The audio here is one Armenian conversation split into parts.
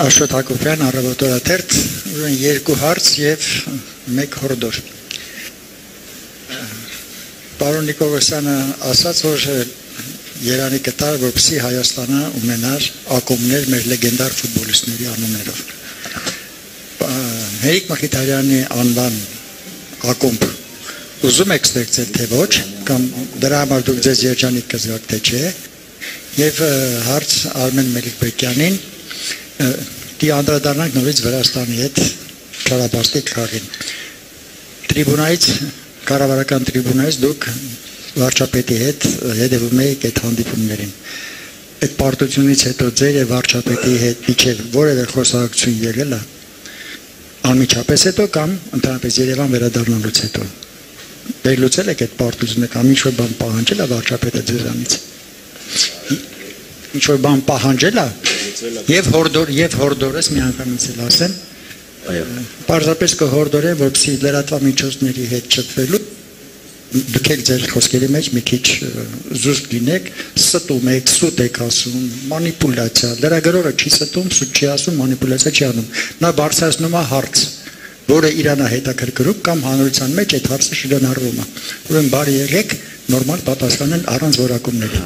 Աշոտ Հակոբյան, Առավոտորաթերթ, երկու հարց և մեկ հորդոր։ Պարոն Նիկողոսյանը ասաց, որ Երանի կտար, որպեսզի Հայաստանը ունենար ակումբներ մեր լեգենդար ֆուտբոլիստների անուններով։ Հերիկ Մխիթարյանի անվան ակումբ ուզում եք ստեղծել թե ոչ, կամ դրա համար դուք ձեզ երջանիկ կզգաք թե չէ, և հարց Արմեն Մելիքբեկյանին, դի անդրադառնանք նորից Վրաստանի հետ Չարաբաստի խաղին։ Տրիբունայից, կառավարական տրիբունայից դուք վարչապետի հետ հետևում եք այդ հանդիպումներին։ Այդ պարտությունից հետո ձեր և վարչապետի հետ միջև որևէ խոսակցություն եղել է, անմիջապես հետո կամ ընդհանրապես Երևան վերադառնալուց հետո։ Վերլուծել եք այդ պարտությունը կամ ինչ-որ բան պահանջել է վարչապետը ձեզանից։ Ինչ-որ բան պահանջել է և հորդորես մի անգամից էլ ասեմ, պարզապես կհորդորեմ, որպեսզի լրատվամիջոցների հետ շփվելու դուք եք ձեր խոսքերի մեջ մի քիչ զուսպ լինեք, ստում եք, սուտ եք ասում, մանիպուլյացիա, լրագրողը չի ստում, սուտ չի ասում, մանիպուլյացիա չի անում, նա բարձրացնում է հարց, որը իրան է հետաքրքրում կամ հանրության մեջ այդ հարցը շրջանառվում է, ուրեմն բարի եղեք նորմալ պատասխանել առանց որակումների։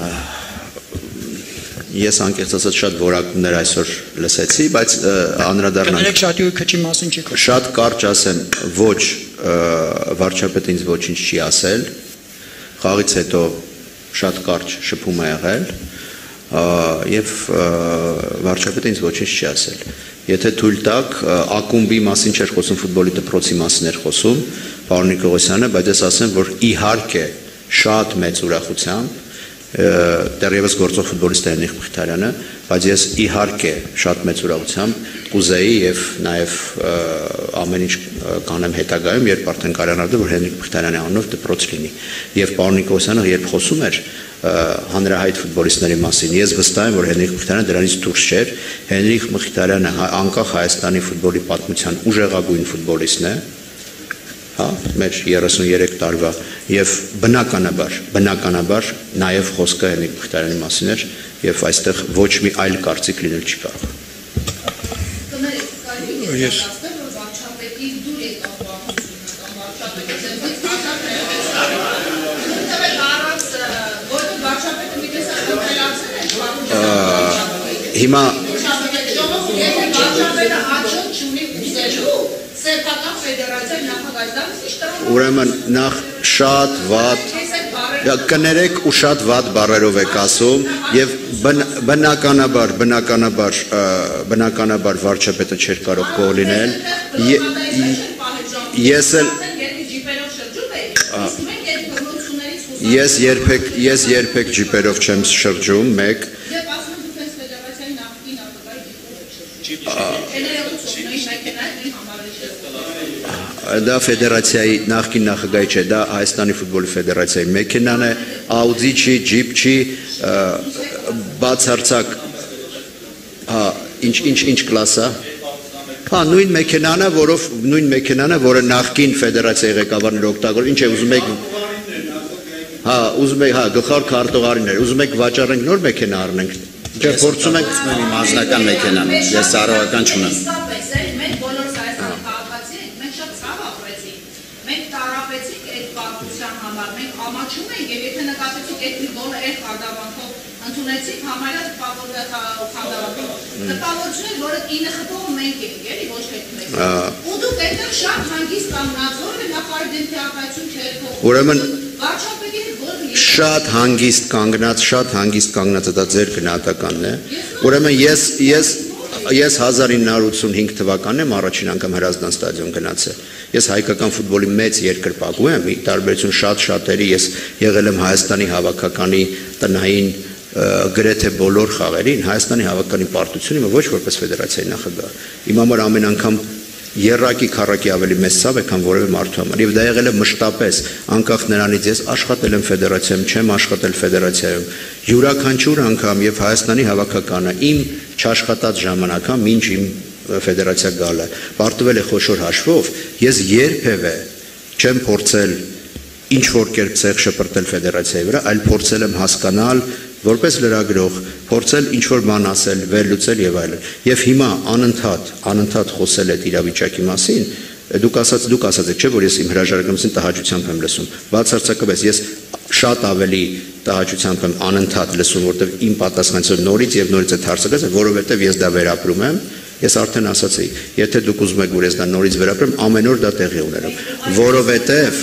Ես անկեղծ ասած շատ որակումներ այսօր լսեցի, բայց անդրադառնանք շատ կարճ ասեմ, ոչ վարչապետը ինձ ոչինչ չի ասել, խաղից հետո շատ կարճ շփում է եղել և վարչապետը ինձ ոչինչ չի ասել։ Եթե թույլ տաք, ակումբի մասին չէր խոսում, ֆուտբոլի դպրոցի մասին էր խոսում պարոն Նիկողոսյանը, բայց ես ասեմ, որ իհարկե շատ մեծ ուրախությամբ դեռևս գործող ֆուտբոլիստ է Հենրիկ Մխիթարյանը, բայց ես իհարկե շատ մեծ ուրախությամբ կուզեի և նաև ամեն ինչ կանեմ հետագայում, երբ արդեն կարողանալ որ Հենրիկ Մխիթարյանի անունով դպրոց լինի։ Եվ պարոն Նիկողոսյանը երբ խոսում էր հանրահայտ ֆուտբոլիստների մասին, ես վստահ եմ, որ Հենրիկ Մխիթարյանը դրանից դուրս չէր։ Հենրիկ Մխիթարյանը անկախ Հայաստանի ֆուտբոլի պատմության ուժեղագույն ֆուտբոլիստն է, մեր 33 տարվա և բնականաբար նաև խոսքը Հենրիկ Մխիթարյանի մասին էր և այստեղ ոչ մի այլ կարծիք լինել չի կարող։ Հիմա ուրեմն նախ շատ վատ կներեք ու շատ վատ բառերով եք ասում և բնականաբար վարչապետը չէր կարող կող լինել ես երբեք ջիպերով չեմ շրջում մեկ դա ֆեդերացիայի նախկին նախագահի չէ, դա Հայաստանի ֆուտբոլի ֆեդերացիայի մեքենան է, Audi չի, ջիպ չի, բացարձակ, ինչ կլաս է, նույն մեքենան է, որը նախկին ֆեդերացիայի ղեկավարները օգտագործում, ինչ է ուզում եք, գլխավոր քարտուղարիներ, ուզում եք վաճառենք նոր մեքենա առնենք, փորձում ենք մասնական մեքենան, ես ծառայական չունեմ։ Ընդունեցիք համարյա տպավորություններ, որը 9 խփով մենք ենք, էլի ոչ թե մեկ։ Ու դուք այդտեղ շատ հանգիստ կանգնած, որը նախարարի դեմպիակայություն չէր փոխում։ Ուրեմն վարչապետի հետ որ շատ հանգիստ կանգնած դա ձեր գնահատականն է։ Ուրեմն ես 1985 թվականն եմ առաջին անգամ Հրազդան ստադիոն գնացել։ Ես հայկական ֆուտբոլի մեծ երկրպագու եմ, ի տարբերություն շատ-շատերի ես եղել եմ Հայաստանի հավաքականի տնային գրեթե բոլոր խաղերին, Հայաստանի հավաքականի պարտությունը ոչ որպես ֆեդերացիայի նախագահ։ Իմ համար ամեն անգամ երրակի քառակի ավելի մեծ ցավ է, քան որևէ մարդու համար։ Եվ դա եղել է մշտապես, անկախ նրանից ես աշխատել եմ ֆեդերացիայում, չեմ աշխատել ֆեդերացիայում, յուրաքանչյուր անգամ եւ Հայաստանի հավաքականը իմ չաշխատած ժամանակամ ինչ իմ ֆեդերացիա գալը պարտվել է խոշոր հաշվով, ես երբևէ չեմ փորձել ինչ որ կերպ ցեղ շպրտել ֆեդերացիայի վրա, այլ փորձել եմ հասկանալ որպես լրագրող փորձել ինչ-որ բան ասել, վերլուծել եւ այլն։ Եվ հիմա անընդհատ խոսել այդ իրավիճակի մասին, դուք ասացեք, չէ՞ որ ես իմ հրաժարականության տհաճությամբ եմ լսում։ Բացարձակապես ես շատ ավելի տհաճությամբ եմ անընդհատ լսում, որտեղ իմ պատասխանատվությունը նորից եւ նորից այդ հարցը գալիս է, որովհետեւ ես դա վերապրում եմ։ Ես արդեն ասացի, եթե դուք ուզում եք, որ ես դա նորից վերապրեմ, ամեն օր դա տեղի ունենա, որովհետեւ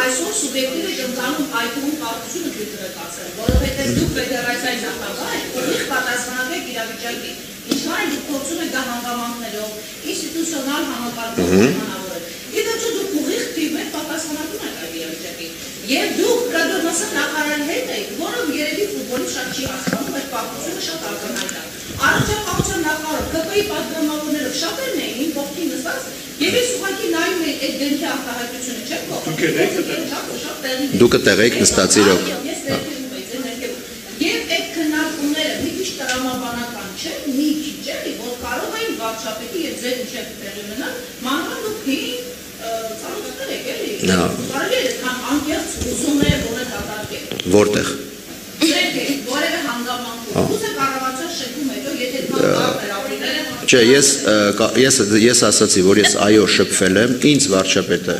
այսօր սուբյեկտիվ եք ընկանում այդում պարտությունը դրդրեք ասել, որովհետև դուք ֆեդերացիայի նախագահ եք, ով պատասխանատու իրավիճակի, ինչքան դուք փորձում եք դա հանգամանքներով, ինստիտուցիոնալ համակարգով պայմանավորել։ Իդեպ դուք ուղիղ թիվ եք պատասխանատու եք այդ իրավիճակի։ Եվ դուք կրադոնասը նախարարի հետ եք, որը երևի ֆուտբոլի շատ չի հասկանում, այդ պարտությունը շատ ակնհայտ է։ Առողջապահության նախարարը ԿՊ-ի պատգամավորները շատերն էին ողքին նստած, եւ ես ուղղակի նայում եմ այդ դեմքի արտահայտությունը չեք կողմում։ Դուք տեղեկ նստած իրոք։ Եվ այդ քննարկումները մի քիչ տրամաբանական չէ, մի քիչ էլի, որ կարող էին վարչապետի եւ ձեր միջև տեղի ունենալ, մանրամասն ծանոթներ եք էլի։ Կարելի է այդքան անկեղծ ուսումներ ունեն դատարկել։ Որտեղ։ Որևէ հանգամանքում։ Ուսը կառավարության շփում հետո, եթե բարձր ապրիլները Չէ, ես ասացի, որ ես այո շփվել եմ, ինձ վարչապետը։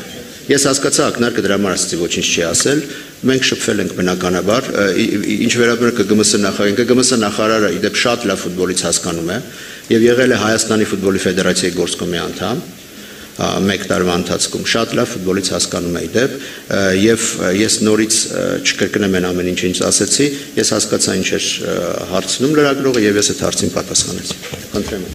Ես հասկացա ակնարկը դրա համար ասացի ոչինչ չի ասել, մենք շփվել ենք բնականաբար, ինչ վերաբերում է ԿԳՄՍ նախարարը իդեպ շատ լավ ֆուտբոլից հասկանում է եւ եղել է Հայաստանի ֆուտբոլի ֆեդերացիայի գործկոմի անդամ, 1 տարվա ընթացքում շատ լավ ֆուտբոլից հասկանում է իդեպ եւ ես նորից չկրկնեմ այն ամեն ինչը ինչ ասեցի, ես հասկացա ինչ էր հարցնում լրագրողը եւ ես այդ հարցին պատասխանեցի։ Խնդրեմ